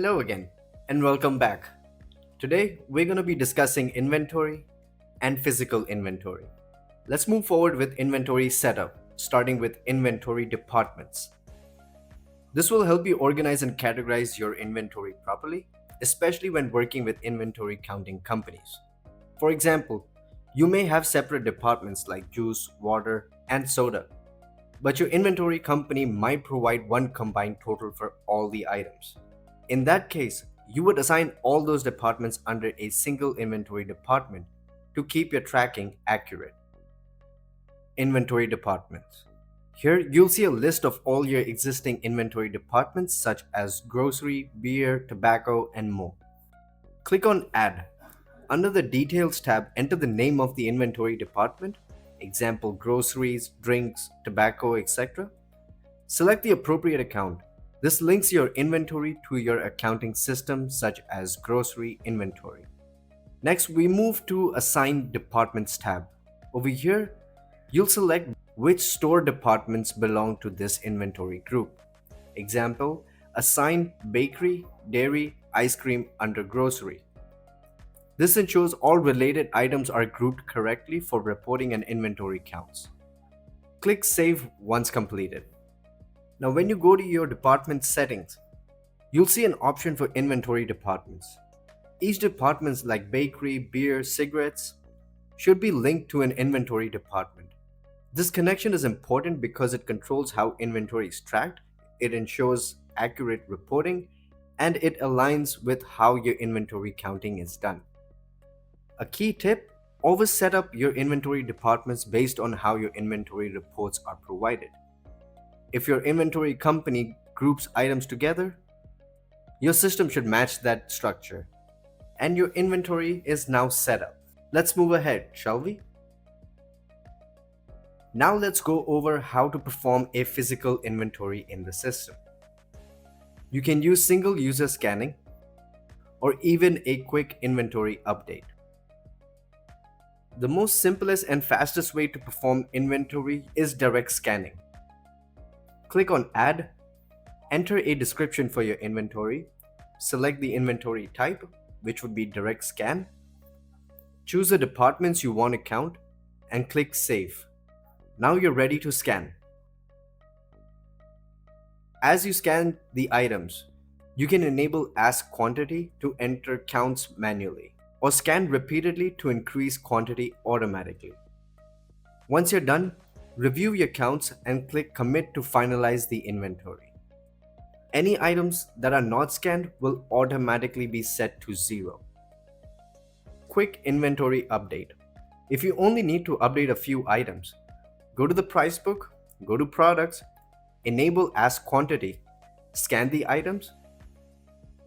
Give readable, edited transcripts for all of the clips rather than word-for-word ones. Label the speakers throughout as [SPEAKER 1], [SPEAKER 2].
[SPEAKER 1] Hello again, and welcome back. Today, we're going to be discussing inventory and physical inventory. Let's move forward with inventory setup, starting with inventory departments. This will help you organize and categorize your inventory properly, especially when working with inventory counting companies. For example, you may have separate departments like juice, water, and soda, but your inventory company might provide one combined total for all the items. In that case, you would assign all those departments under a single inventory department to keep your tracking accurate. Inventory departments. Here, you'll see a list of all your existing inventory departments such as grocery, beer, tobacco, and more. Click on Add. Under the Details tab, enter the name of the inventory department, example groceries, drinks, tobacco, etc. Select the appropriate account. This links your inventory to your accounting system such as grocery inventory. Next, we move to Assign Departments tab. Over here, you'll select which store departments belong to this inventory group. Example, assign bakery, dairy, ice cream under grocery. This ensures all related items are grouped correctly for reporting and inventory counts. Click Save once completed. Now when you go to your department settings, you'll see an option for inventory departments. Each department like bakery, beer, cigarettes should be linked to an inventory department. This connection is important because it controls how inventory is tracked, it ensures accurate reporting, and it aligns with how your inventory counting is done. A key tip: always set up your inventory departments based on how your inventory reports are provided. If your inventory company groups items together, your system should match that structure, and your inventory is now set up. Let's move ahead, shall we? Now let's go over how to perform a physical inventory in the system. You can use single user scanning or even a quick inventory update. The most simplest and fastest way to perform inventory is direct scanning. Click on Add, enter a description for your inventory, select the inventory type, which would be direct scan, choose the departments you want to count, and click Save. Now you're ready to scan. As you scan the items, you can enable Ask Quantity to enter counts manually, or scan repeatedly to increase quantity automatically. Once you're done, review your counts and click Commit to finalize the inventory. Any items that are not scanned will automatically be set to 0. Quick inventory update. If you only need to update a few items, go to the price book, go to products, enable Ask Quantity, scan the items,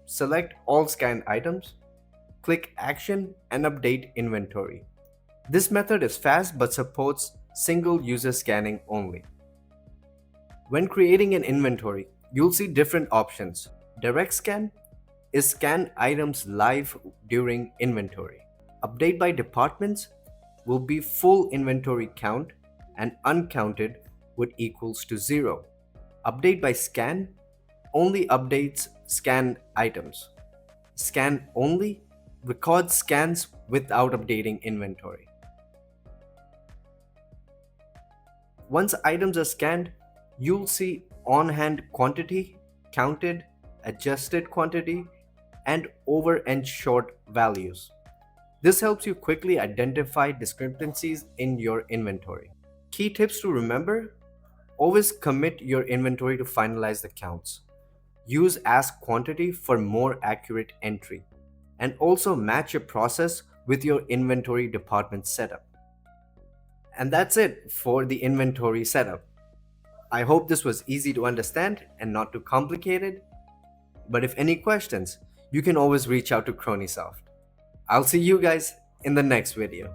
[SPEAKER 1] select all scanned items, click Action and update inventory. This method is fast but supports single user scanning only. When creating an inventory, you'll see different options. Direct scan is scan items live during inventory. Update by departments will be full inventory count, and uncounted would equals to 0. Update by scan only updates scanned items. Scan only records scans without updating inventory. Once items are scanned, you'll see on-hand quantity, counted, adjusted quantity, and over and short values. This helps you quickly identify discrepancies in your inventory. Key tips to remember: always commit your inventory to finalize the counts. Use Ask Quantity for more accurate entry, and also match your process with your inventory department setup. And that's it for the inventory setup. I hope this was easy to understand and not too complicated. But if any questions, you can always reach out to CronySoft. I'll see you guys in the next video.